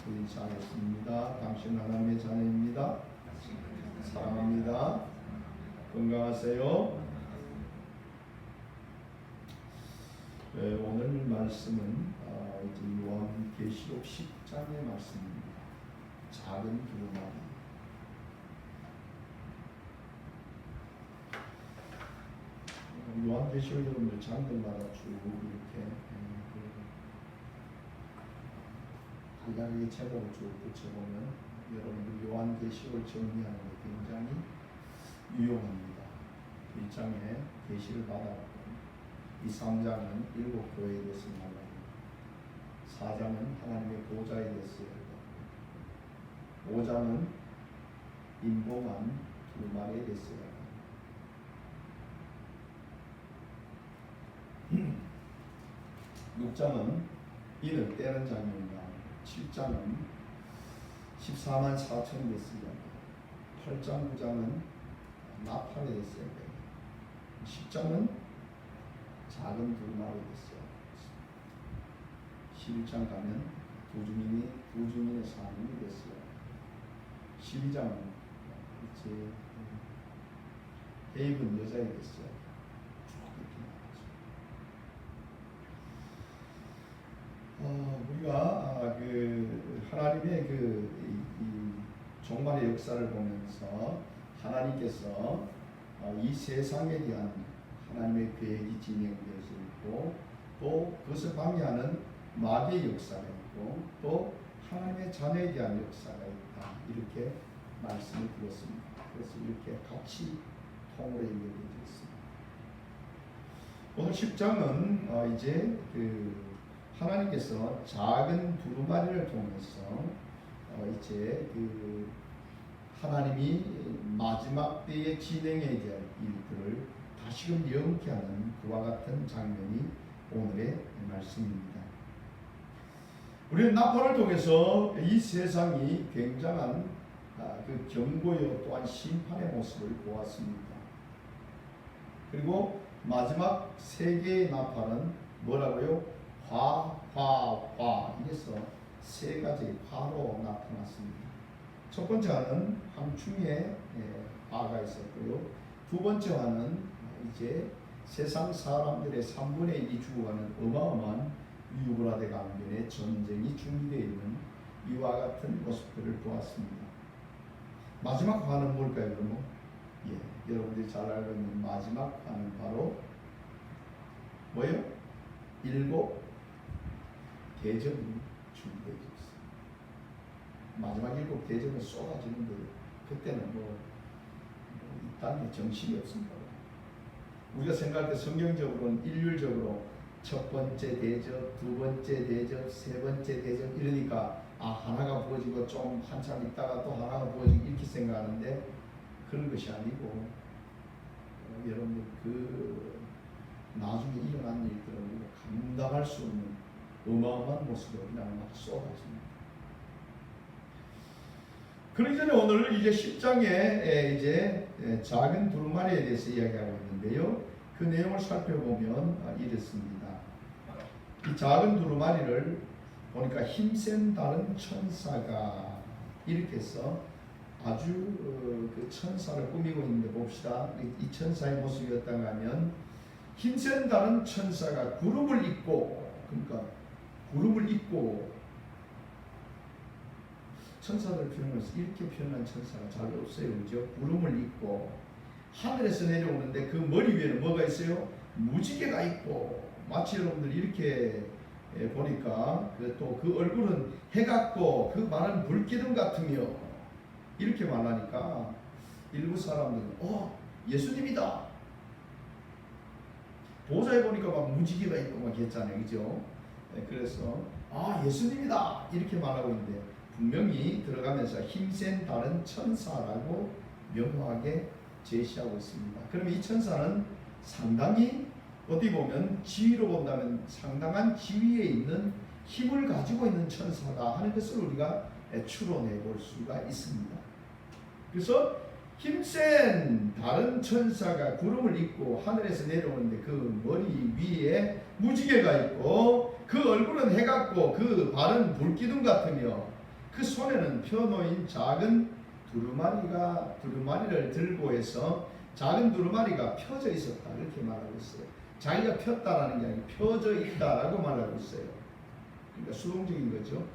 인사하겠습니다. 당신 하나님의 자녀입니다. 사랑합니다. 건강하세요. 네, 오늘 말씀은 이제 요한계시록 10장의 말씀입니다. 작은 두루마리. 요한계시록 여러분들 장들마다 쭉 이렇게 간단하게 제목을 쭉 붙여보면 여러분들 요한계시록을 정리하는 게 굉장히 유용합니다. 1장에 계시를 받았고 이 3장은 7교회에 대해서 말합니다. 4장은 하나님의 보좌에 대해서 얘기합니다. 5장은 인봉한 두루마리에 대해서 얘기합니다. 6장은 이를 떼는 장면입니다. 7장은 14만 4천에 대해서 얘기합니다. 8장 9장은 나팔에 대해서 얘기합니다. 10장은 작은 두루마리에 대해서 얘기합니다. 11장 가면 두 주민의 삶에 대해서 얘기합니다. 12장은 이제 헤이븐 여자에 대해서 우리가 하나님의 이 종말의 역사를 보면서 하나님께서 이 세상에 대한 하나님의 계획이 진행되어져 있고 또 그것을 방해하는 마귀의 역사가 있고 또 하나님의 자녀에 대한 역사가 있다 이렇게 말씀을 드렸습니다. 그래서 이렇게 같이 통으로 연결되어 있습니다. 오늘 10장은 이제 하나님께서 작은 두루마리를 통해서 이제 하나님이 마지막 때의 진행에 대한 일들을 다시금 명쾌하는 그와 같은 장면이 오늘의 말씀입니다. 우리는 나팔을 통해서 이 세상이 굉장한 그 경고요 또한 심판의 모습을 보았습니다. 그리고 마지막 세 개의 나팔은 뭐라고요? 화 이래서 세 가지 화로 나타났습니다. 첫 번째 화는 황충의 화가 있었고요. 두 번째 화는 이제 세상 사람들의 3분의 2이 죽어가는 어마어마한 유브라데 강변에 전쟁이 준비되어 있는 이와 같은 모습들을 보았습니다. 마지막 화는 뭘까요, 그러면? 여러분들이 잘 알고 있는 마지막 화는 바로 뭐예요? 7 대접이 준비되어 있습니다. 마지막 7 대접은 쏟아지는데 그때는 이 땅에 정신이 없습니다. 우리가 생각할 때 성경적으로는 일률적으로 첫 번째 대접, 두 번째 대접, 세 번째 대접 이러니까 하나가 부어지고 좀 한참 있다가 또 하나가 부어지고 이렇게 생각하는데 그런 것이 아니고 여러분들 나중에 일어난 일들을 우리가 감당할 수 없는 어마어마한 모습으로 그냥 막 쏟아집니다. 그러기 전에 오늘 이제 10장에 이제 작은 두루마리에 대해서 이야기하고 있는데요. 그 내용을 살펴보면 이렇습니다. 이 작은 두루마리를 보니까 힘센 다른 천사가 이렇게 해서 아주 그 천사를 꾸미고 있는데 봅시다. 이 천사의 모습이 어떤가 하면 힘센 다른 천사가 구름을 입고 그러니까 구름을 입고 천사들 표현해서 이렇게 표현한 천사가 잘 없어요. 그죠? 구름을 입고 하늘에서 내려오는데 그 머리 위에는 뭐가 있어요? 무지개가 있고 마치 여러분들 이렇게 보니까 또 그 얼굴은 해 같고 그 말은 불기둥 같으며 이렇게 말하니까 일부 사람들은 예수님이다. 보좌에 보니까 막 무지개가 있고 막 했잖아요. 그죠? 그래서 예수님이다 이렇게 말하고 있는데 분명히 들어가면서 힘센 다른 천사라고 명확하게 제시하고 있습니다. 그러면 이 천사는 상당히 어디 보면 지위로 본다면 상당한 지위에 있는 힘을 가지고 있는 천사다 하는 것을 우리가 추론해 볼 수가 있습니다. 그래서 힘센 다른 천사가 구름을 입고 하늘에서 내려오는데 그 머리 위에 무지개가 있고 그 얼굴은 해 같고 그 발은 불기둥 같으며 그 손에는 펴놓인 작은 두루마리를 들고 해서 작은 두루마리가 펴져 있었다 이렇게 말하고 있어요. 자기가 폈다라는 게 아니고 펴져 있다라고 말하고 있어요. 그러니까 수동적인 거죠.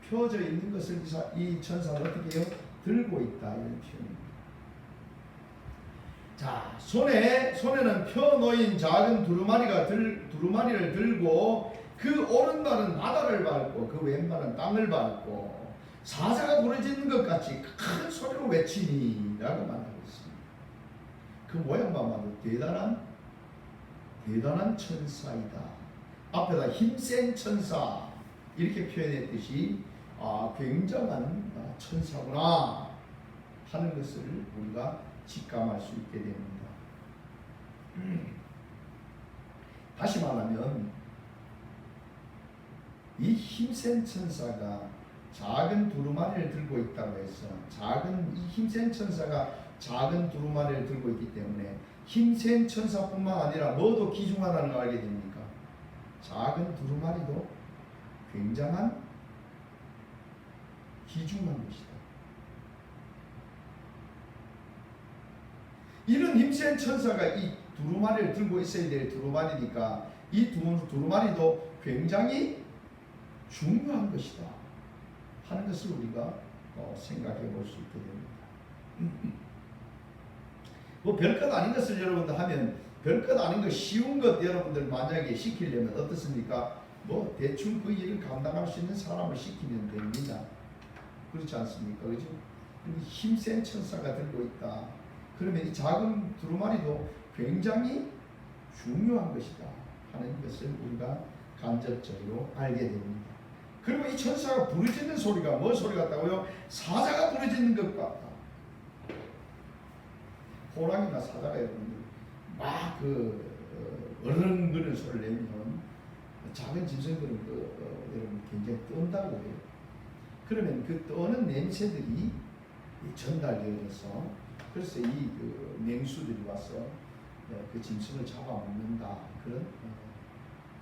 펴져 있는 것을 이 천사는 어떻게 해요? 들고 있다 이런 표현입니다. 자, 손에는 펴놓인 작은 두루마리를 들고 그 오른발은 바다를 밟고 그 왼발은 땅을 밟고 사자가 부르짖는 것 같이 큰 소리로 외치니 라고 말하고 있습니다. 그 모양만 봐도 대단한 천사이다. 앞에다 힘센 천사 이렇게 표현했듯이 굉장한 천사구나 하는 것을 우리가 직감할 수 있게 됩니다. 다시 말하면 이 힘센 천사가 작은 두루마리를 들고 있다고 해서 이 힘센 천사가 작은 두루마리를 들고 있기 때문에 힘센 천사뿐만 아니라 뭐도 귀중하다는 걸 알게 됩니까? 작은 두루마리도 굉장한 귀중한 것이다. 이런 힘센 천사가 이 두루마리를 들고 있어야 될 두루마리니까 이 두루마리도 굉장히 중요한 것이다 하는 것을 우리가 생각해 볼 수 있게 됩니다. 뭐 별것 아닌 것을 여러분들 하면 별것 아닌 것 쉬운 것 여러분들 만약에 시키려면 어떻습니까? 뭐 대충 그 일을 감당할 수 있는 사람을 시키면 됩니다. 그렇지 않습니까? 그죠? 힘센 천사가 들고 있다. 그러면 이 작은 두루마리도 굉장히 중요한 것이다 하는 것을 우리가 간접적으로 알게 됩니다. 그리고 이 천사가 부르짖는 소리가 뭐 소리 같다고요? 사자가 부르짖는 것 같다. 호랑이나 사자가 여러분들 막 어른거리는 소리를 내면 작은 짐승들은 여러분 굉장히 떤다고 해요. 그러면 그 떠는 냄새들이 전달되어서 그래서 이 맹수들이 와서 그 짐승을 잡아먹는다 그런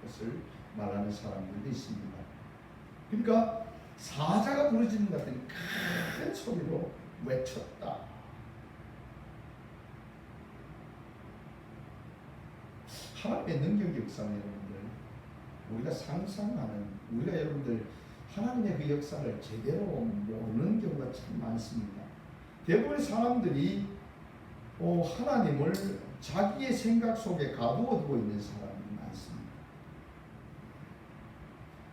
것을 말하는 사람들도 있습니다. 그러니까 사자가 부르짖는 것 같은 큰 소리로 외쳤다. 하나님의 능력 역사는 여러분들 우리가 상상하는 우리가 여러분들 하나님의 그 역사를 제대로 모르는 경우가 참 많습니다. 대부분의 사람들이 하나님을 자기의 생각 속에 가두어 두고 있는 사람이 많습니다.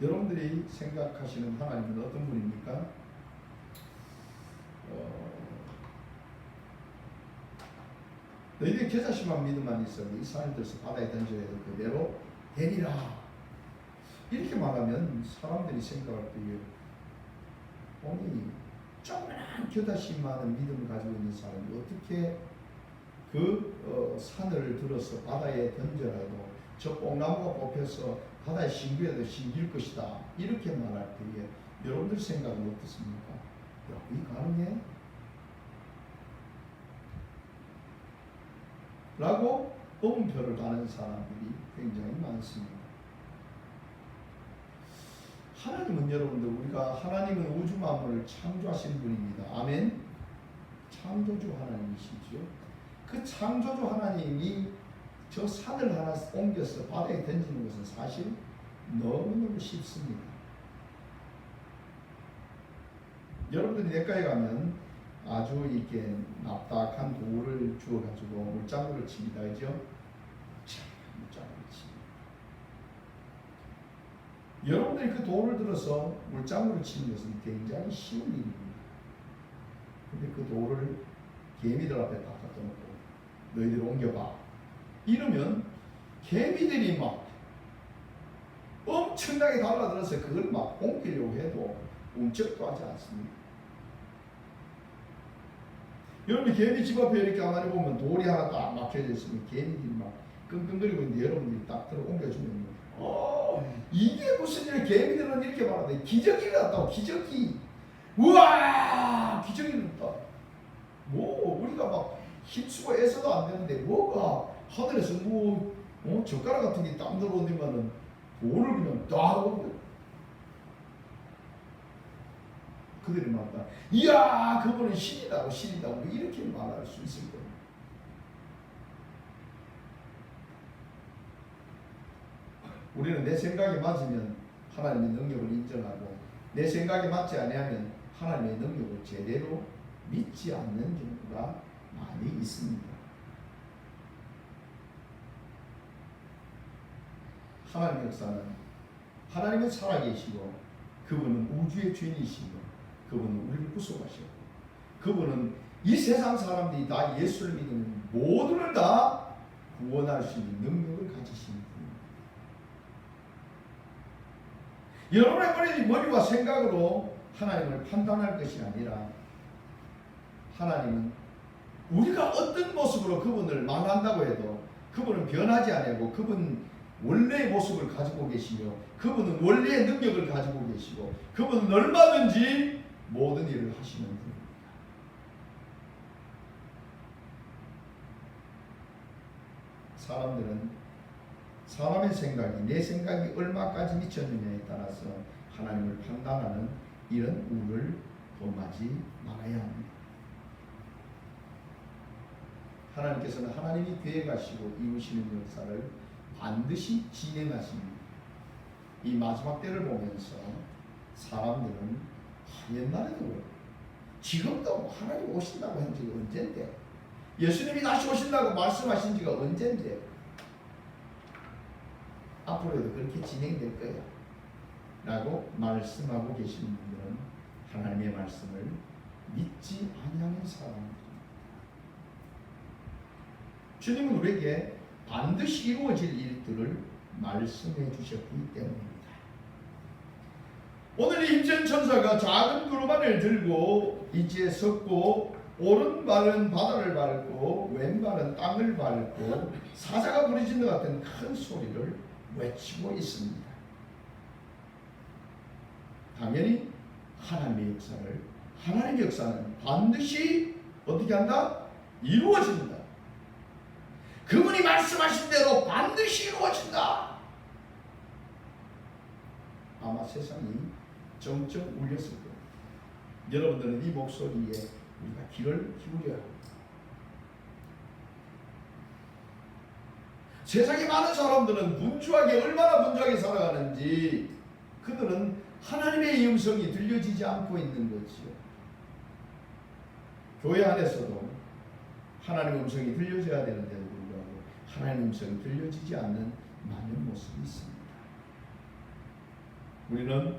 여러분들이 생각하시는 하나님은 어떤 분입니까? 너희들 겨자씨만 믿음만 있어도 이 산을 들어서 바다에 던져야 그대로 되리라. 이렇게 말하면 사람들이 생각할 때에 아니 조그만 겨자씨만한 믿음을 가지고 있는 사람이 어떻게 그 산을 들어서 바다에 던져라도 저 뽕나무가 뽑혀서 바다에 싱겨도 싱길 것이다. 이렇게 말할 때에 여러분들 생각은 어떻습니까? 야, 이 가능해? 라고 엄표를 가는 사람들이 굉장히 많습니다. 하나님은 여러분들 우리가 하나님은 우주 만물을 창조하신 분입니다. 아멘. 창조주 하나님이시죠. 그 창조주 하나님이 저 산을 하나 옮겨서 바다에 던지는 것은 사실 너무너무 쉽습니다. 여러분들이 내과에 가면 아주 이렇게 납작한 돌을 주어가지고 물장구를 칩니다. 그죠? 물장구를 칩니다. 여러분들이 그 돌을 들어서 물장구를 치는 것은 굉장히 쉬운 일입니다. 근데 그 돌을 개미들 앞에 딱 갖다 놓고 너희들 옮겨봐. 이러면 개미들이 막 엄청나게 달라들어서 그걸 막 옮기려고 해도 움쩍도 하지 않습니다. 여러분이 개미 집 앞에 이렇게 가만히 보면 돌이 하나 딱 막혀져 있으면 개미들이 막 끙끙거리고 있는데 여러분들이 딱 들어 옮겨주면 이게 무슨 일? 개미들은 이렇게 말하는데 기적이 일어났다고. 기적이 우와 기적이 일어났다. 뭐 우리가 막 힘쓰고 애써도 안 되는데 뭐가 하늘에서 뭐 젓가락 같은 게 딱 들어오더니만은 돌을 그냥 딱 옮겨. 그 그들이 말한다. 이야, 그분은 신이다, 신이다. 이렇게 말할 수 있을 거예요. 우리는 내 생각에 맞으면 하나님의 능력을 인정하고 내 생각에 맞지 아니하면 하나님의 능력을 제대로 믿지 않는 경우가 많이 있습니다. 하나님의 역사는 하나님은 살아계시고 그분은 우주의 주인이시고 그분은 우리를 구속하셨고 그분은 이 세상 사람들이 다 예수를 믿는 모두를 다 구원할 수 있는 능력을 가지신 분입니다. 여러분의 머리와 생각으로 하나님을 판단할 것이 아니라 하나님은 우리가 어떤 모습으로 그분을 만난다고 해도 그분은 변하지 아니하고 그분 원래의 모습을 가지고 계시며 그분은 원래의 능력을 가지고 계시고 그분은 얼마든지 모든 일을 하시는 분입니다. 사람들은 사람의 생각이 내 생각이 얼마까지 미쳤느냐에 따라서 하나님을 판단하는 이런 우를 범하지 말아야 합니다. 하나님께서는 하나님이 계획하시고 이루시는 역사를 반드시 진행하십니다. 이 마지막 때를 보면서 사람들은 옛날에도 지금도 하나님 오신다고 한 지가 언젠데 예수님이 다시 오신다고 말씀하신 지가 언젠데 앞으로도 그렇게 진행될 거야 라고 말씀하고 계시는 분들은 하나님의 말씀을 믿지 아니하는 사람입니다. 주님은 우리에게 반드시 이루어질 일들을 말씀해 주셨기 때문입니다. 오늘 이 임전 천사가 작은 두루마리를 들고 이지에 섰고 오른발은 바다를 밟고 왼발은 땅을 밟고 사자가 부르짖는 것 같은 큰 소리를 외치고 있습니다. 당연히 하나님의 역사는 반드시 어떻게 한다? 이루어진다. 그분이 말씀하신 대로 반드시 이루어진다. 아마 세상이 정적 울렸을 거예요. 여러분들은 이 목소리에 우리가 귀를 기울여야 합니다. 세상에 많은 사람들은 얼마나 분주하게 살아가는지 그들은 하나님의 음성이 들려지지 않고 있는 거지요. 교회 안에서도 하나님의 음성이 들려져야 되는데도 불구하고 하나님의 음성이 들려지지 않는 많은 모습이 있습니다. 우리는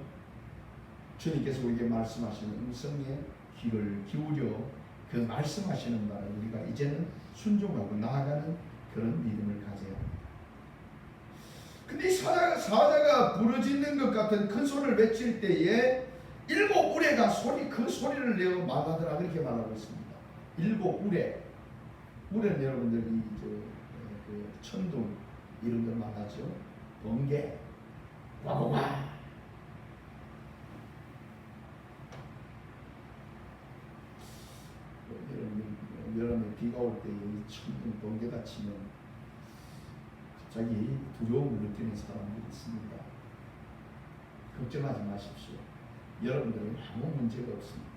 주님께서 우리에게 말씀하시는 음성에 귀를 기울여 그 말씀하시는 바를 우리가 이제는 순종하고 나아가는 그런 믿음을 가져야 합니다. 근데 이 사자가 부르짖는 것 같은 큰 소리를 외칠 때에 7 우레가 그 소리를 내어 말하더라 그렇게 말하고 있습니다. 7 우레. 우레는 여러분들이 그 천둥 이런 걸 말하죠. 번개, 와와와. 여름에 비가 올 때 천둥 번개가 치면 갑자기 두려움을 느끼는 사람들이 있습니다. 걱정하지 마십시오. 여러분들은 아무 문제가 없습니다.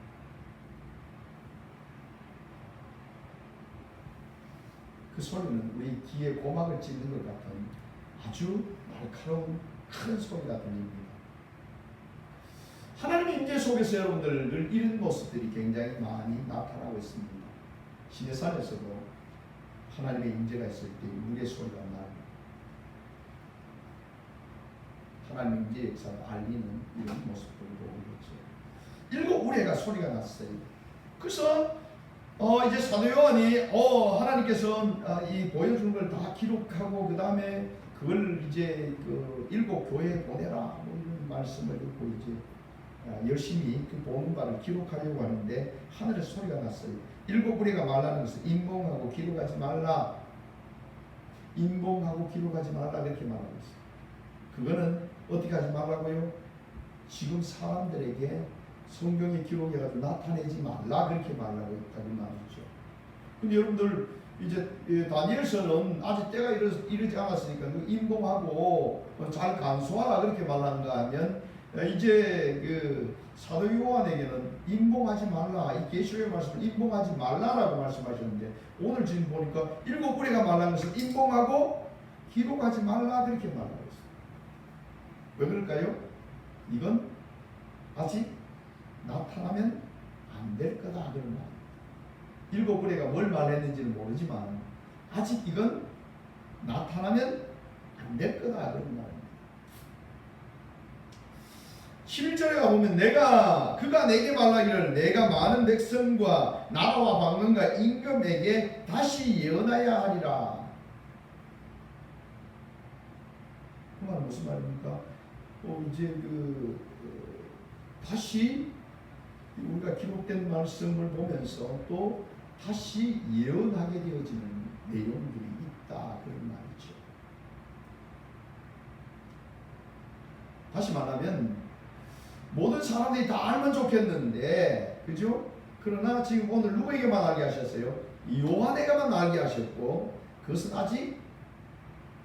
그 소리는 우리 귀에 고막을 찢는 것 같은 아주 날카로운 큰 소리가 들립니다. 하나님의 임재 속에서 여러분들 이런 모습들이 굉장히 많이 나타나고 있습니다. 시내산에서도 하나님의 임재가 있을 때 물의 소리가 나고 하나님의 임재 역사를 알리는 이런 모습들을 보고 있죠. 7 우레가 소리가 났어요. 그래서 이제 사도 요한이 하나님께서 이 보여준 걸 다 기록하고 그 다음에 그걸 이제 그 7 교회에 보내라 뭐 이런 말씀을 듣고 이제 열심히 그 보는 바를 기록하려고 하는데 하늘에 소리가 났어요. 7 우레가 말하는 것은 임봉하고 기록하지 말라. 임봉하고 기록하지 말라 이렇게 말하고 있어요. 그거는 어떻게 하지 말라고요? 지금 사람들에게 성경에 기록해가지고 나타내지 말라 그렇게 말하고 있다고 말이죠. 근데 여러분들 이제 다니엘서는 아직 때가 이르지 않았으니까 임봉하고 잘 간수하라 그렇게 말하는가 하면 이제 그 사도 요한에게는 임봉하지 말라, 이 계시록의 말씀을 임봉하지 말라라고 말씀하셨는데, 오늘 지금 보니까 7뿌리가 말라는 것을 임봉하고 기록하지 말라 그렇게 말하고 있어요. 왜 그럴까요? 이건 아직 나타나면 안 될 거다 그런 말. 7뿌리가 뭘 말했는지는 모르지만 아직 이건 나타나면 안 될 거다 그런 말입니다. 11절에 가보면 그가 내게 말하기를 내가 많은 백성과 나라와 방언과 임금에게 다시 예언하야 하리라. 그 말은 무슨 말입니까? 이제 다시 우리가 기록된 말씀을 보면서 또 다시 예언하게 되어지는 내용들이 있다 그런 말이죠. 다시 말하면 모든 사람들이 다 알면 좋겠는데, 그죠? 그러나 지금 오늘 누구에게만 알게 하셨어요? 요한에게만 알게 하셨고, 그것은 아직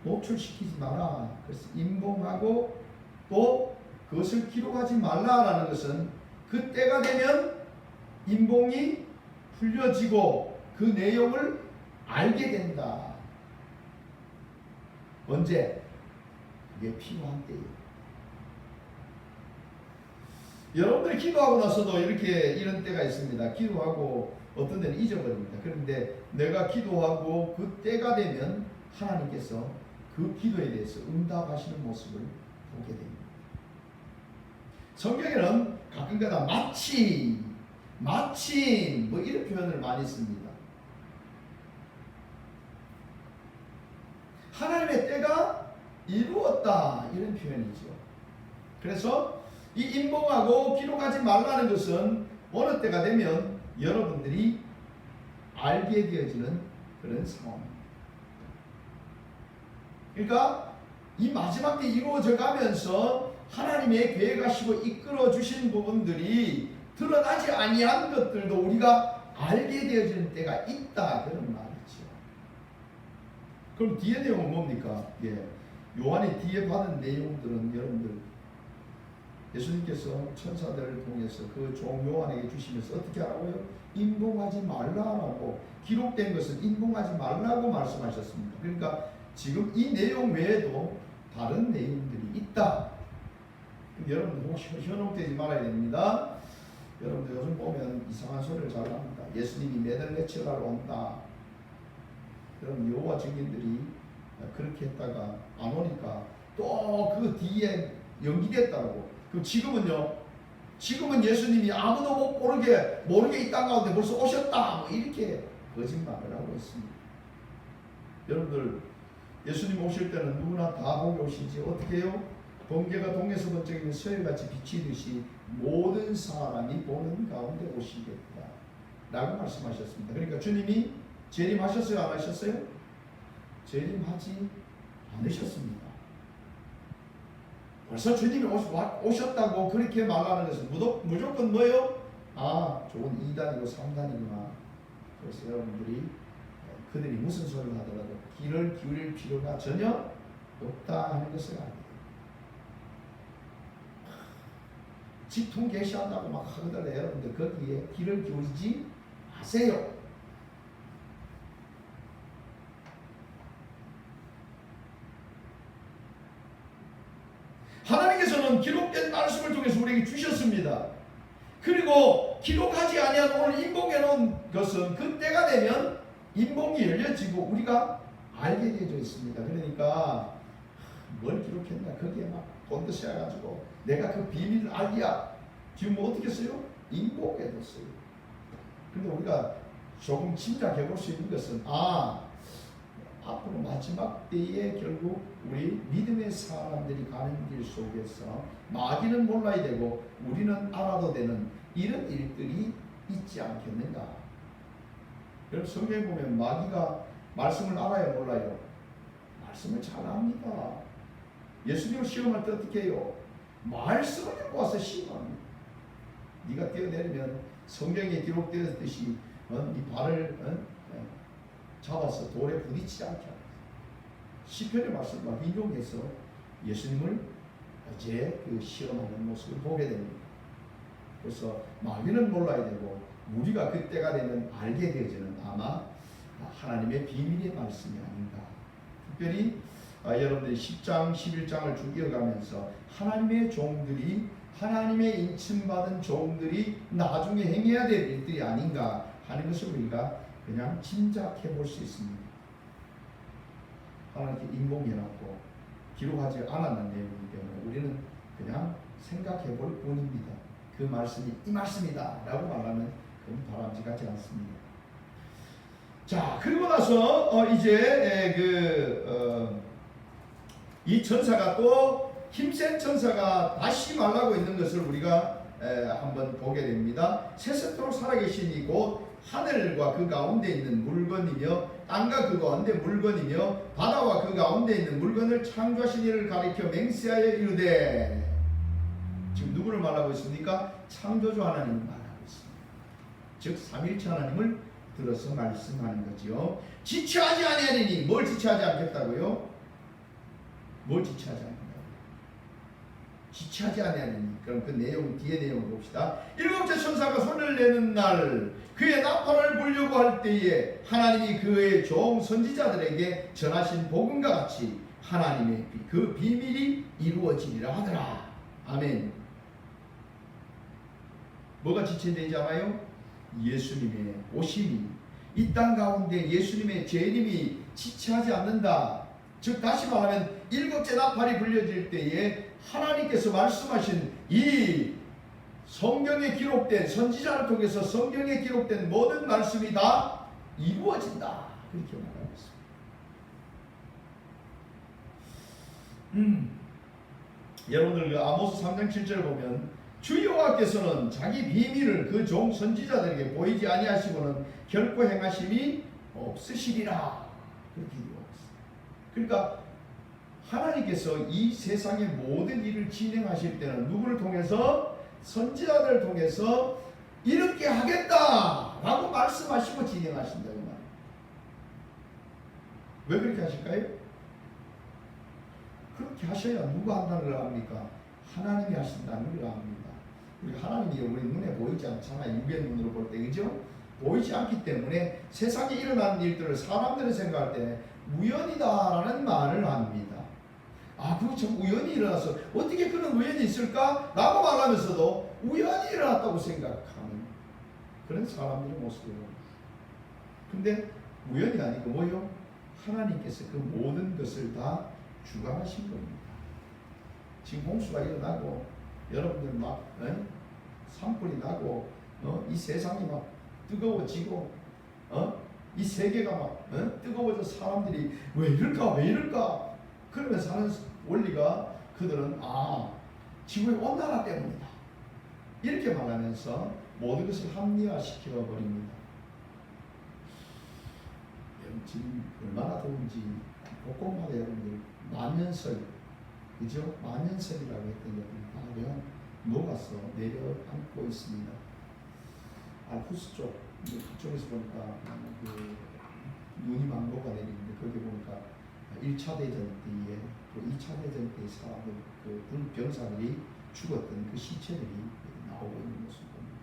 노출시키지 마라. 그래서 임봉하고 또 그것을 기록하지 말라라는 것은 그 때가 되면 임봉이 풀려지고 그 내용을 알게 된다. 언제? 그게 필요한 때예요. 여러분들이 기도하고 나서도 이런 때가 있습니다. 기도하고 어떤 데는 잊어버립니다. 그런데 내가 기도하고 그 때가 되면 하나님께서 그 기도에 대해서 응답하시는 모습을 보게 됩니다. 성경에는 가끔가다 마침 뭐 이런 표현을 많이 씁니다. 하나님의 때가 이루었다 이런 표현이죠. 그래서 이 임봉하고 기록하지 말라는 것은 어느 때가 되면 여러분들이 알게 되어지는 그런 상황입니다. 그러니까 이 마지막 때 이루어져 가면서 하나님의 계획하시고 이끌어 주신 부분들이 드러나지 아니한 것들도 우리가 알게 되어지는 때가 있다 그런 말이죠. 그럼 뒤에 내용은 뭡니까? 요한이 뒤에 받은 내용들은 여러분들 예수님께서 천사들을 통해서 그 종 요한에게 주시면서 어떻게 하라고요? 임봉하지 말라라고, 기록된 것은 임봉하지 말라고 말씀하셨습니다. 그러니까 지금 이 내용 외에도 다른 내용들이 있다. 여러분들 혹시 현혹되지 말아야 됩니다. 여러분들 요즘 보면 이상한 소리를 잘 합니다. 예수님이 매달 내치하러 온다. 여러분 여호와 증인들이 그렇게 했다가 안 오니까 또 그 뒤에 연기됐다고. 그럼 지금은 예수님이 아무도 못 모르게 이 땅 가운데 벌써 오셨다. 뭐 이렇게 거짓말을 하고 있습니다. 여러분들 예수님 오실 때는 누구나 다 보게 오시지 어떻게 해요? 번개가 동에서 번쩍이면 서해같이 비치듯이 모든 사람이 보는 가운데 오시겠다 라고 말씀하셨습니다. 그러니까 주님이 재림하셨어요? 안 하셨어요? 재림하지 않으셨습니다. 벌써 주님이 오셨다고 그렇게 말하는 것은 무조건 뭐예요? 좋은 2단이고 3단이구나. 그래서 여러분들이 그들이 무슨 소리를 하더라도 귀를 기울일 필요가 전혀 없다 하는 것을 알게 됩니다. 직통 계시한다고 막 하거든요. 여러분들 거기에 귀를 기울이지 마세요. 하나님께서는 기록된 말씀을 통해서 우리에게 주셨습니다. 그리고 기록하지 아니한 오늘 임봉해 놓은 것은 그때가 되면 임봉이 열려지고 우리가 알게 되어져 있습니다. 그러니까 뭘 기록했나 거기에 막 본드시 해가지고 내가 그 비밀을 알기야. 지금 뭐 어떻게 써요? 임봉해 뒀어요. 근데 우리가 조금 짐작해 볼 수 있는 것은 앞으로 마지막 때에 결국 우리 믿음의 사람들이 가는 길 속에서 마귀는 몰라야 되고 우리는 알아도 되는 이런 일들이 있지 않겠는가. 여러분 성경에 보면 마귀가 말씀을 알아요 몰라요? 말씀을 잘 압니다. 예수님을 시험할 때 어떻게 해요? 말씀을 갖고 와서 시험합니다. 네가 뛰어내리면 성경에 기록되었듯이 네 발을 잡아서 돌에 부딪히지 않게 합니다. 시편의 말씀을 인용해서 예수님을 이제 그 실험하는 모습을 보게 됩니다. 그래서 마귀는 몰라야 되고 우리가 그때가 되면 알게 되어지는 아마 하나님의 비밀의 말씀이 아닌가. 특별히 여러분들이 10장, 11장을 쭉 이어가면서 하나님의 종들이 하나님의 인침받은 종들이 나중에 행해야 될 일들이 아닌가 하는 것을 우리가 그냥 짐작해 볼 수 있습니다. 하나님께 인공해놨고 기록하지 않았는 내용이기 때문에 우리는 그냥 생각해 볼 뿐입니다. 그 말씀이 이 말씀이다 라고 말하면 그건 바람직하지 않습니다. 자, 그리고 나서 이제 이 천사가 또 힘센 천사가 다시 말하고 있는 것을 우리가 한번 보게 됩니다. 세세토록 살아계시니 곧 하늘과 그 가운데 있는 물건이며 땅과 그 가운데 물건이며 바다와 그 가운데 있는 물건을 창조하신 이를 가리켜 맹세하여 이르되, 지금 누구를 말하고 있습니까? 창조주 하나님을 말하고 있습니다. 즉 삼일체 하나님을 들어서 말씀하는 거지요. 지체하지 아니하리니, 뭘 지체하지 않겠다고요? 뭘 지체하지 않겠다고요? 지체하지 아니하리니. 그럼 그 내용, 뒤에 내용을 봅시다. 일곱째 천사가 손을 내는 날 그의 나팔을 불려고 할 때에 하나님이 그의 종 선지자들에게 전하신 복음과 같이 하나님의 그 비밀이 이루어지리라 하더라. 아멘. 뭐가 지체되지 않아요? 예수님의 오심이, 이 땅 가운데 예수님의 재림이 지체하지 않는다. 즉 다시 말하면 일곱째 나팔이 불려질 때에 하나님께서 말씀하신 이 성경에 기록된, 선지자를 통해서 성경에 기록된 모든 말씀이 다 이루어진다. 그렇게 말하고 있습니다. 여러분들 그 아모스 3장 7절을 보면 주 여호와께서는 자기 비밀을 그 종 선지자들에게 보이지 아니하시고는 결코 행하심이 없으시리라. 그렇게 이루어졌어요. 그러니까 하나님께서 이 세상의 모든 일을 진행하실 때는 누구를 통해서? 선지자들을 통해서 이렇게 하겠다라고 말씀하시고 진행하신다는 말이에요. 왜 그렇게 하실까요? 그렇게 하셔야 누가 한다는 걸 압니까? 하나님이 하신다는 걸 압니다. 우리 하나님이 우리 눈에 보이지 않잖아요. 육의 눈으로 볼 때, 그죠? 보이지 않기 때문에 세상에 일어나는 일들을 사람들이 생각할 때 우연이다라는 말을 합니다. 아, 그거 참 우연히 일어나서 어떻게 그런 우연이 있을까? 라고 말하면서도 우연히 일어났다고 생각하는 그런 사람들의 모습이에요. 근데 우연이 아니고 뭐요? 하나님께서 그 모든 것을 다 주관하신 겁니다. 지금 홍수가 일어나고 여러분들 막 산불이 나고 이 세상이 막 뜨거워지고 이 세계가 막 뜨거워져 사람들이 왜 이럴까 왜 이럴까 그러면서 하는 원리가, 그들은 지구의 온난화 때문이다 이렇게 말하면서 모든 것을 합리화시켜 버립니다. 지금 얼마나 더운지 곳곳마다 여러분들 만년설, 그죠? 만년설이라고 했던 것들이 다 그냥 녹아서 내려앉고 있습니다. 알프스 쪽, 그쪽에서 보니까 그 눈이 막 녹아내리는데 거기 보니까 1차 대전 때에 또 2차 대전 때 사람들, 그 병사들이 죽었던 그 시체들이 나오고 있는 모습 봅니다.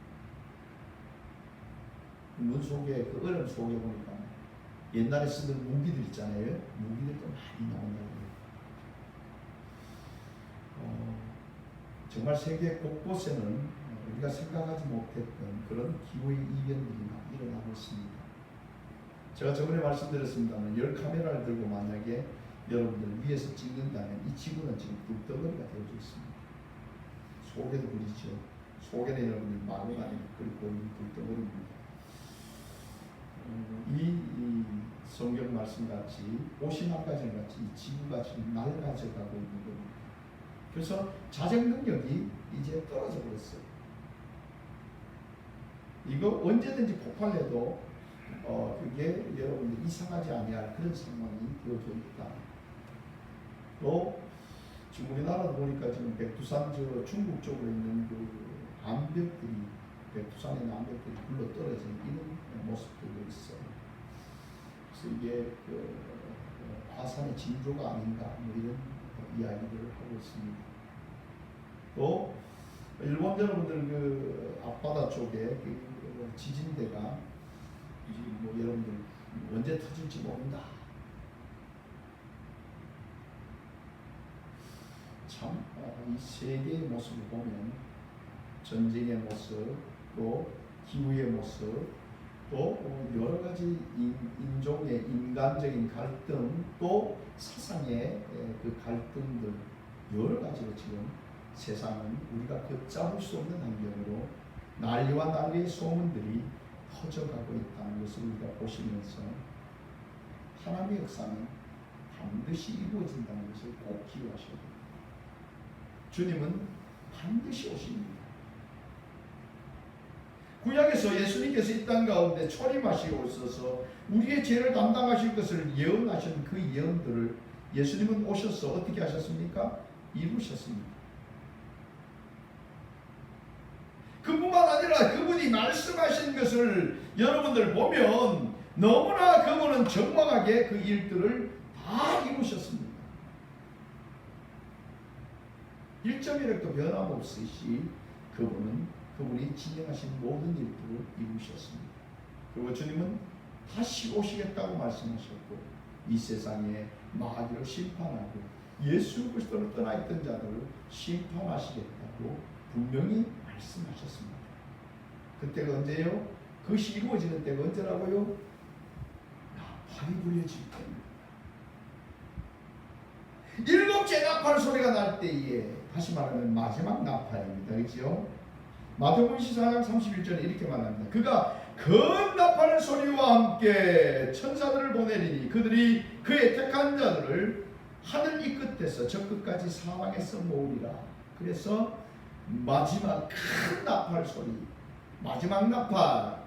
눈 속에, 그 얼음 속에 보니까 옛날에 쓰던 무기들 있잖아요. 무기들도 많이 나온다고요. 정말 세계 곳곳에는 우리가 생각하지 못했던 그런 기후의 이변들이 막 일어나고 있습니다. 제가 저번에 말씀드렸습니다만 10카메라를 들고 만약에 여러분들 위에서 찍는다면 이 지구는 지금 불덩어리가 되어져 있습니다. 속에도 그렇죠. 속에는 여러분들 마구가 아니고 그리고 있는 불덩어리입니다. 이 성경 말씀같이 오신학과정같이 이 지구가 지금 낡아져가고 있는 겁니다. 그래서 자정 능력이 이제 떨어져 버렸어요. 이거 언제든지 폭발해도 그게 여러분들 이상하지 아니할 그런 상황이 되어져 있다. 또 지금 우리나라도 보니까 지금 백두산 저 중국 쪽으로 있는 그 암벽들이, 백두산에 있는 암벽들이 굴러 떨어지는 이런 모습들도 있어요. 그래서 이게 화산의 징조가 아닌가 뭐 이런 이야기들을 하고 있습니다. 또 일본 여러분들 그 앞바다 쪽에 그 지진대가 뭐 여러분들 언제 터질지 모른다. 참 이 세계의 모습을 보면 전쟁의 모습, 또 기후의 모습, 또 여러 가지 인종의 인간적인 갈등, 또 사상의 그 갈등들 여러 가지로 지금 세상은 우리가 걷잡을 수 없는 환경으로 난리와 난리의 소문들이 퍼져가고 있다는 것을 우리가 보시면서 하나님의 역사는 반드시 이루어진다는 것을 꼭 기억하셔야 됩니다. 주님은 반드시 오십니다. 구약에서 예수님께서 이 땅 가운데 초림하시고 있어서 우리의 죄를 담당하실 것을 예언하신 그 예언들을 예수님은 오셔서 어떻게 하셨습니까? 이루셨습니다. 그뿐만 아니라 그분이 말씀하신 것을 여러분들 보면 너무나 그분은 정확하게 그 일들을 다 이루셨습니다. 1.1획도 변함없이 그분이 진행하신 모든 일들을 이루셨습니다. 그리고 주님은 다시 오시겠다고 말씀하셨고 이 세상에 마귀를 심판하고 예수 그리스도를 떠나 있던 자들을 심판하시겠다고 분명히 말씀하셨습니다. 그때가 언제요? 그것이 이루어지는 때가 언제라고요? 나팔이 불려질 때입니다. 일곱째 나팔 소리가 날 때에 다시 말하면 마지막 나팔입니다. 그렇죠? 마태복음 14장 31절에 이렇게 말합니다. 그가 큰 나팔 소리와 함께 천사들을 보내리니 그들이 그의 택한 자들을 하늘 이 끝에서 저 끝까지 사방에서 모으리라. 그래서 마지막 큰 나팔 소리, 마지막 나팔,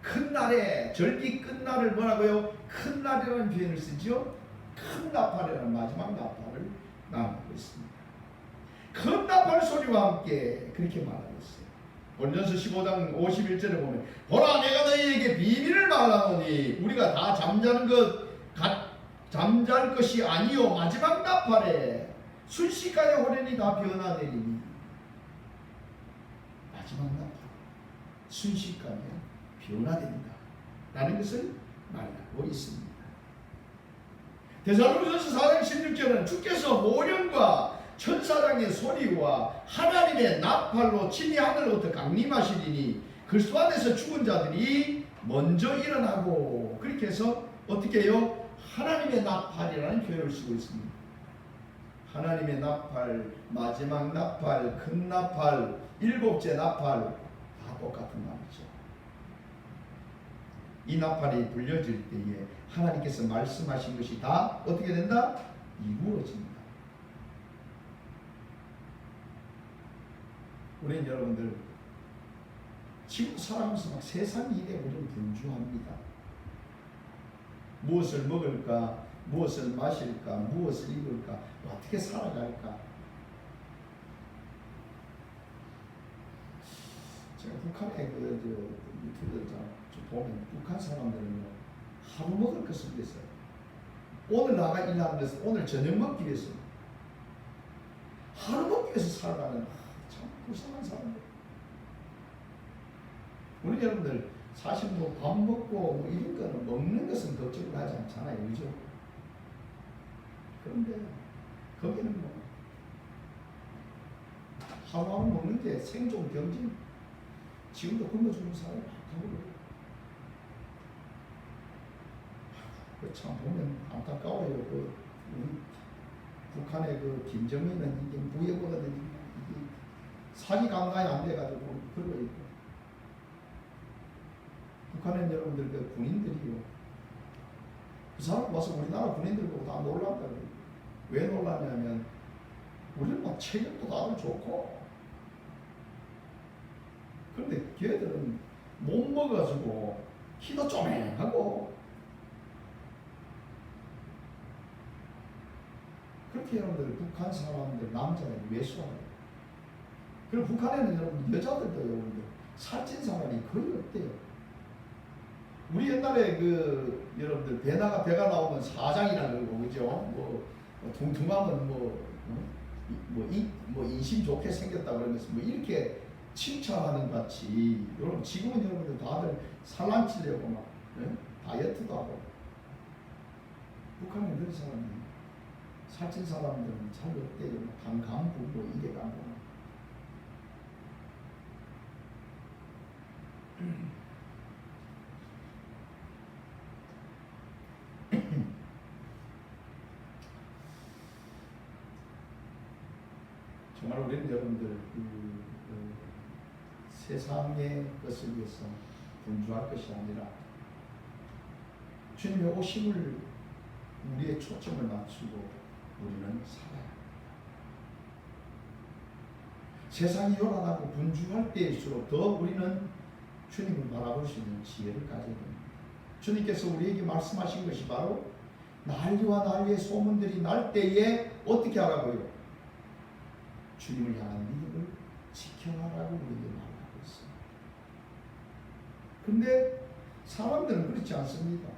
큰 날에 절기 끝날을 뭐라고요? 큰 날이라는 표현을 쓰죠. 큰 나팔이라는 마지막 나팔을 나누고 있습니다. 큰 나팔 소리와 함께 그렇게 말하고 있어요. 고린도전서 15장 51절에 보면 보라 내가 너희에게 비밀을 말하노니 우리가 다 잠잘 것이 아니요 마지막 나팔에 순식간에 호련히 다 변화되리니 마지막 나팔 순식간에 변화됩니다 라는 것을 말하고 있습니다. 데살로니가전서 4장 16절은 주께서 호련과 천사장의 소리와 하나님의 나팔로 친히 하늘로부터 강림하시리니 그리스도 안에서 죽은 자들이 먼저 일어나고 그렇게 해서 어떻게 해요? 하나님의 나팔이라는 표현을 쓰고 있습니다. 하나님의 나팔, 마지막 나팔, 큰 나팔, 일곱째 나팔 다 똑같은 말이죠. 이 나팔이 불려질 때에 하나님께서 말씀하신 것이 다 어떻게 된다? 이루어진다. 우리는 여러분들 지금 살아가면서 막 세상 일에 우리는 분주합니다. 무엇을 먹을까? 무엇을 마실까? 무엇을 입을까? 어떻게 살아갈까? 제가 북한에 유튜브를 보면 북한 사람들은 하루 먹을 것을 위해서 오늘 나가 일하는 것은 오늘 저녁 먹기 위해서 하루 먹기 위해서 살아가는 참 불쌍한 사람들. 우리 여러분들 사실 뭐 밥 먹고 뭐 이런 거는 먹는 것은 걱정을 하지 않잖아요, 그죠? 그런데 거기는 뭐 하루하루 먹는 게 생존 경쟁. 지금도 굶어 죽는 사람이 많다고. 참 보면 안타까워요. 북한의 김정은은 이게 무역거든요. 이게 사기 감당이 안 돼가지고 그러고 있고. 북한의 여러분들 군인들이요. 그 사람 와서 우리나라 군인들 보고 다 놀란다고. 왜 놀라냐면 우리는 막 체격도 다들 좋고. 그런데 걔들은 못 먹어가지고 키도 쪼매하고. 그렇게 여러분들 북한 사람들 남자를 외수하고 그리고 북한에는 여러분 여자들도 여러분들 살찐 사람이 거의 없대요. 우리 옛날에 여러분들 배가 나오면 사장이라는 거고 그죠? 뭐 둥둥하면 뭐 인심 좋게 생겼다 그러면서 뭐 이렇게 칭찬하는 것 같이 여러분 지금은 여러분들 다들 살란치려고 막 다이어트도 하고 북한은 그런 사람이에요. 살찐 사람들은 잘 없대요. 강간부고 이게 간부. 정말 우리는 여러분들 세상의 것을 위해서 분주할 것이 아니라 주님의 오심을 우리의 초점을 맞추고 우리는 살아야 합니다. 세상이 요란하고 분주할 때일수록 더 우리는 주님을 바라볼 수 있는 지혜를 가져야 됩니다. 주님께서 우리에게 말씀하신 것이 바로 난리와 난리의 소문들이 날 때에 어떻게 하라고요? 주님을 향한 믿음을 지켜라라고 우리에게 말하고 있습니다. 근데 사람들은 그렇지 않습니다.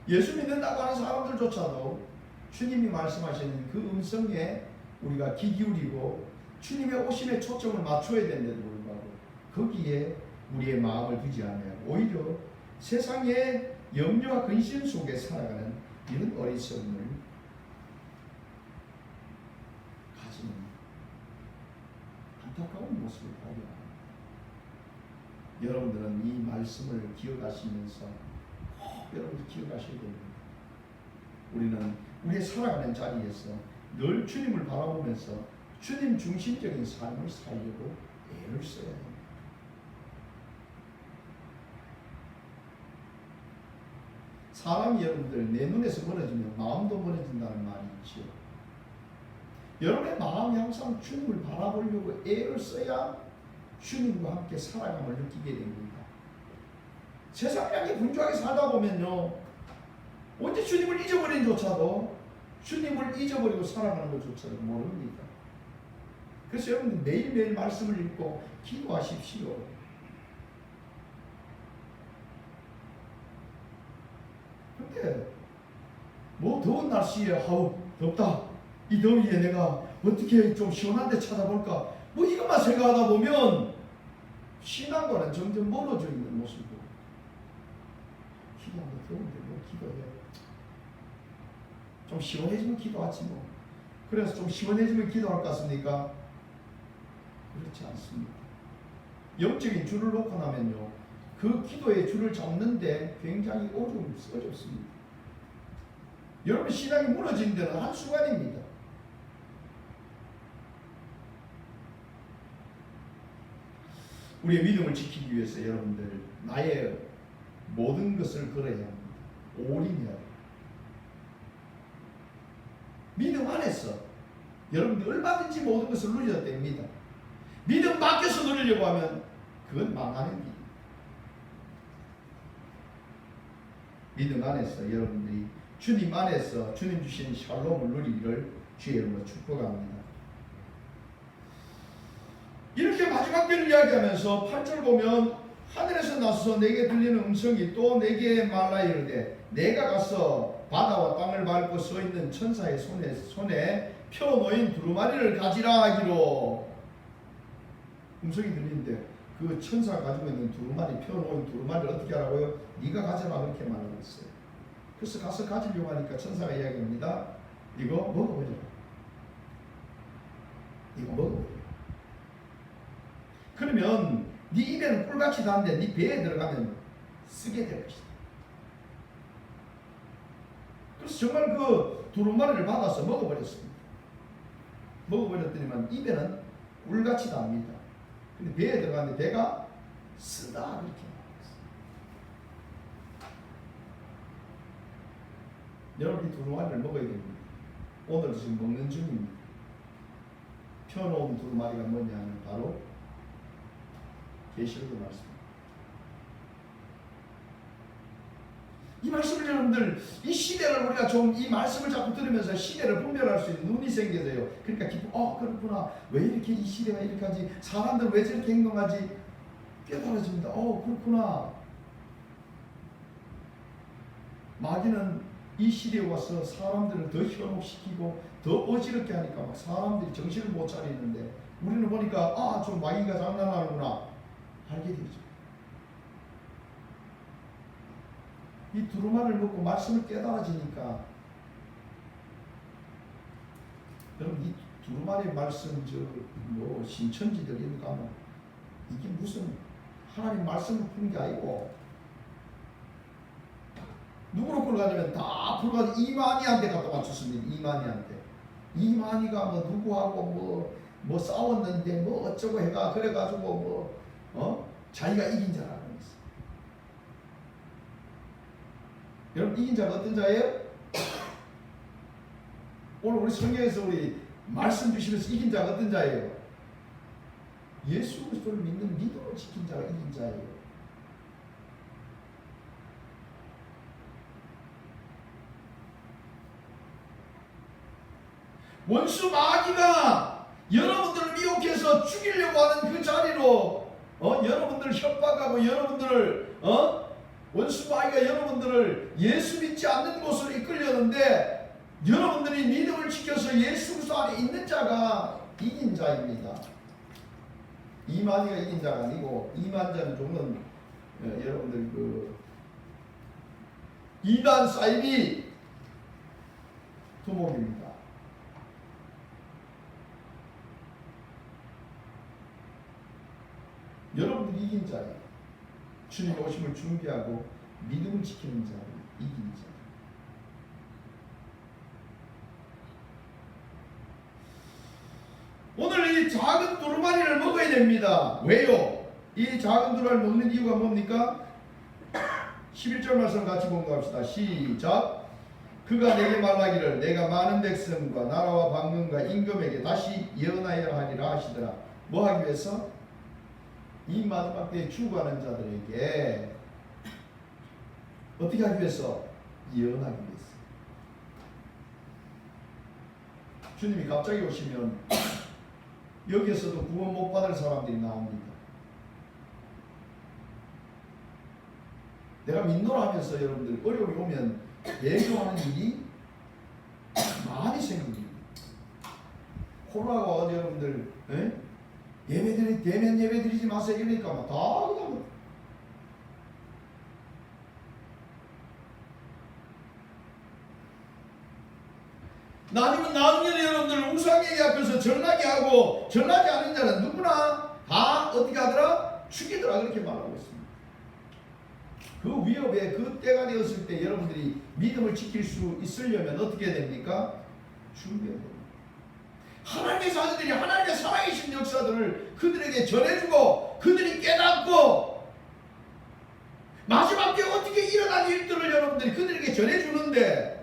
예수 믿는다고 하는 사람들조차도 주님이 말씀하시는 그 음성에 우리가 귀 기울이고 주님의 오심에 초점을 맞춰야 되는데도 불구하고 거기에 우리의 마음을 두지 않아요. 오히려 세상의 염려와 근심 속에 살아가는 이런 어리석음을 가지는 안타까운 모습을 발견합니다. 여러분들은 이 말씀을 기억하시면서 꼭 여러분들 기억하셔야 됩니다. 우리는 우리의 살아가는 자리에서 늘 주님을 바라보면서 주님 중심적인 삶을 살려고 애를 써야 합니다. 사람이 여러분들 내 눈에서 멀어지면 마음도 멀어진다는 말이 있죠. 여러분의 마음이 항상 주님을 바라보려고 애를 써야 주님과 함께 살아감을 느끼게 됩니다. 세상 향해 분주하게 살다 보면요, 언제 주님을 잊어버린 조차도 주님을 잊어버리고 살아가는 것조차도 모릅니다. 그래서 여러분들 매일매일 말씀을 읽고 기도하십시오. 근데 뭐 더운 날씨에 아우 덥다, 이 더위에 내가 어떻게 좀 시원한 데 찾아볼까, 뭐 이것만 생각하다 보면 신앙과는 점점 멀어져 있는 모습이고, 기도하면 더운데 뭐 기도해, 좀 시원해지면 기도하지 뭐. 그래서 좀 시원해지면 기도할 것 같습니까? 그렇지 않습니다. 영적인 줄을 놓고 나면요, 그 기도의 줄을 잡는데 굉장히 어렵습니다. 여러분 신앙이 무너진 데는 한순간입니다. 우리의 믿음을 지키기 위해서 여러분들 나의 모든 것을 걸어야 합니다. 올인해야 합니다. 믿음 안에서 여러분들 얼마든지 모든 것을 누려야 됩니다. 믿음 밖에서 누리려고 하면 그건 망하는 길. 믿음 안에서 여러분들이 주님 안에서 주님 주신 샬롬을 누리기를 주의 이름으로 축복합니다. 이렇게 마지막 때를 이야기하면서 8절 보면 하늘에서 나서 내게 들리는 음성이 또 내게 말라 이르되 내가 가서 바다와 땅을 밟고 서 있는 천사의 손에 펴놓인 두루마리를 가지라 하기로. 음성이 들리는데 그 천사가 가지고 있는 두루마리, 펴놓은 두루마리를 어떻게 하라고요? 네가 가져라 그렇게 말하고 있어요. 그래서 가서 가지려고 하니까 천사가 이야기합니다. 이거 먹어버려. 이거 먹어버려. 그러면 네 입에는 꿀같이 단데 네 배에 들어가면 쓰게 될 것이다. 그래서 정말 그 두루마리를 받아서 먹어버렸습니다. 먹어버렸더니만 입에는 꿀같이 답니다. 근데 배에 들어가는데 배가 쓰다 그렇게 말했어요. 여러분이 두루마리를 먹어야 됩니다. 오늘 지금 먹는 중입니다. 펴놓은 두루마리가 뭐냐면 바로 계시록의 말씀입니다. 이 말씀을 여러분들 이 시대를 우리가 좀 이 말씀을 자꾸 들으면서 시대를 분별할 수 있는 눈이 생겨서요. 그러니까 그렇구나. 왜 이렇게 이 시대가 이렇게 하지? 사람들 왜 저렇게 행동하지? 깨달아집니다. 그렇구나. 마귀는 이 시대에 와서 사람들을 더 현혹시키고 더 어지럽게 하니까 막 사람들이 정신을 못 차리는데 우리는 보니까 좀 마귀가 장난하는구나 알게 되죠. 이 두루마리를 먹고 말씀을 깨달아지니까 여러분 이 두루마리 말씀 신천지들이 가면 이게 무슨 하나님 말씀을 푸는 게 아니고 누구로 끌어가냐면 다 끌어가서 이만희한테 갖다 맞췄습니다. 이만희가 뭐 누구하고 뭐 싸웠는데 뭐 어쩌고 해가 그래가지고 자기가 이긴 자라는 거였어. 여러분 이긴 자가 어떤 자예요? 오늘 우리 성경에서 우리 말씀 주시면서 이긴 자가 어떤 자예요? 예수 그리스도를 믿는 믿음을 지킨 자가 이긴 자예요. 원수 마귀가 여러분들을 미혹해서 죽이려고 하는 그 자리로 여러분들을 협박하고 여러분들을 원수 마귀가 여러분들을 예수 믿지 않는 곳으로 이끌려는데 여러분들이 믿음을 지켜서 예수 그리스도 안에 있는 자가 이긴 자입니다. 이만희가 이긴 자가 아니고 이만자는 조금 여러분들 그 이단 사이비 두목입니다. 여러분들이 이긴 자예요. 주님 오심을 준비하고 믿음을 지키는 자예요. 이긴 자. 오늘 이 작은 두루마리를 먹어야 됩니다. 왜요? 이 작은 두루마리를 먹는 이유가 뭡니까? 11절 말씀 같이 공부합시다. 시작. 그가 내게 말하기를 내가 많은 백성과 나라와 방언과 임금에게 다시 예언하여 하리라 하시더라. 뭐 하기 위해서? 이 마지막 때에 죽어가는 자들에게 어떻게 하기 위해서? 예언하기 위해서. 주님이 갑자기 오시면 여기에서도 구원 못 받을 사람들이 나옵니다. 내가 민노라 하면서 여러분들 어려움이 오면 예교하는 일이 많이 생깁니다. 코로나가 와서 여러분들 대면 예배 드리지 마세요 이러니까 막 다 그냥 나중에 여러분들 우상예배 앞에서 전하게 하고 전하지 않은 자는 누구나 다 어떻게 하더라? 죽이더라 그렇게 말하고 있습니다. 그 위협에 그 때가 되었을 때 여러분들이 믿음을 지킬 수 있으려면 어떻게 됩니까? 준비해야 됩니다. 하나님의 자녀들이 하나님의 살아계신 역사들을 그들에게 전해주고 그들이 깨닫고 마지막 때 어떻게 일어날 일들을 여러분들이 그들에게 전해주는데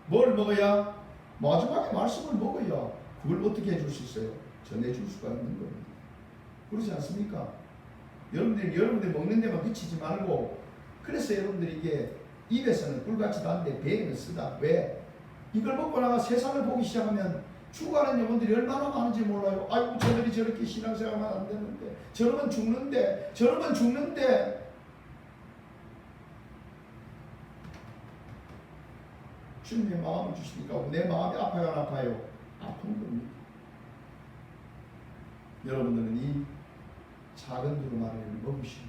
뭘 먹어야? 마지막에 말씀을 먹어야 그걸 어떻게 해줄 수 있어요? 전해줄 수가 있는 겁니다. 그렇지 않습니까? 여러분들이 먹는 데만 그치지 말고 그래서 여러분들이 이게 입에서는 꿀같이 단데 배에는 쓰다. 왜? 이걸 먹고 나가 세상을 보기 시작하면 죽어가는 영혼들이 얼마나 많은지 몰라요. 아이고 저들이 저렇게 신앙생활하면 안 되는데 저러면 죽는데 주님의 마음을 주시니까 내 마음이 아파요 안 아파요? 아픈 겁니다. 여러분들은 이 작은 두루마리를 먹으시고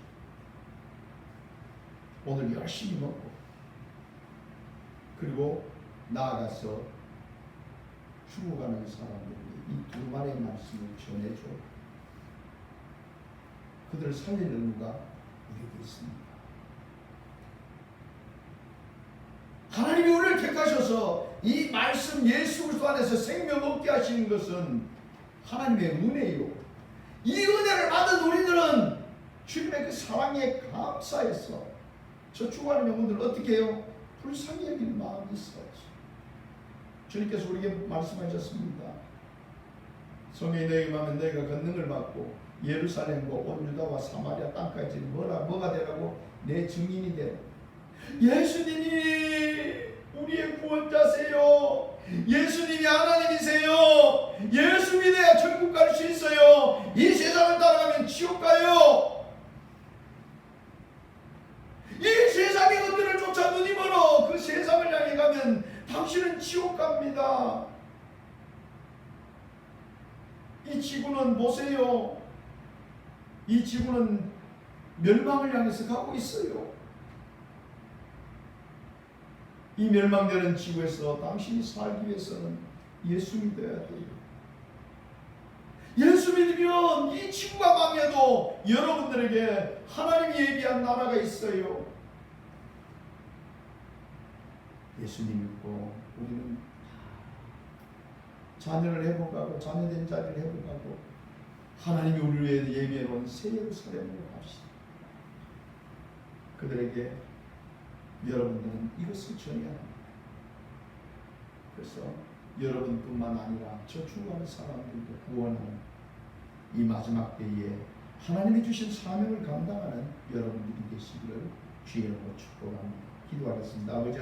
오늘 열심히 먹고 그리고 나아가서 죽어가는 사람들에게 이 두루마리의 말씀을 전해줘. 그들을 살릴 의무가 우리에게 있습니다. 하나님이 우리를 택하셔서 이 말씀 예수 그리스도 안에서 생명 얻게 하시는 것은 하나님의 은혜요. 이 은혜를 받은 우리들은 주님의 그 사랑에 감사해서 저 죽어가는 영혼들을 어떻게 해요? 불쌍히 여기는 마음이 있어야지. 주님께서 우리에게 말씀하셨습니다. 성경이 너에게 임하면 너희가 권능을 받고 예루살렘과 온 유다와 사마리아 땅까지 뭐가 되라고? 내 증인이 되라. 예수님이 우리의 구원자세요. 예수님이 하나님이세요. 예수 믿어야 천국 갈 수 있어요. 이 세상을 따라가면 지옥 가요. 이 세상의 것들을 쫓아 눈이 멀어 그 세상을 향해 가면 당신은 지옥 갑니다. 이 지구는 보세요. 이 지구는 멸망을 향해서 가고 있어요. 이 멸망되는 지구에서 당신이 살기 위해서는 예수 믿어야 돼요. 예수 믿으면 이 지구가 망해도 여러분들에게 하나님이 예비한 나라가 있어요. 예수님 믿고 우리는 자녀를 회복하고 자녀된 자리를 회복하고 하나님이 우리를 위해 예비해 놓은 새 예루살렘으로 갑시다. 그들에게 여러분들은 이것을 전해야 합니다. 그래서 여러분뿐만 아니라 저 죽어가는 사람들도 구원하는 이 마지막 때에 하나님이 주신 사명을 감당하는 여러분들이 되시기를 주의 이름으로 축복합니다. 기도하겠습니다. 아버지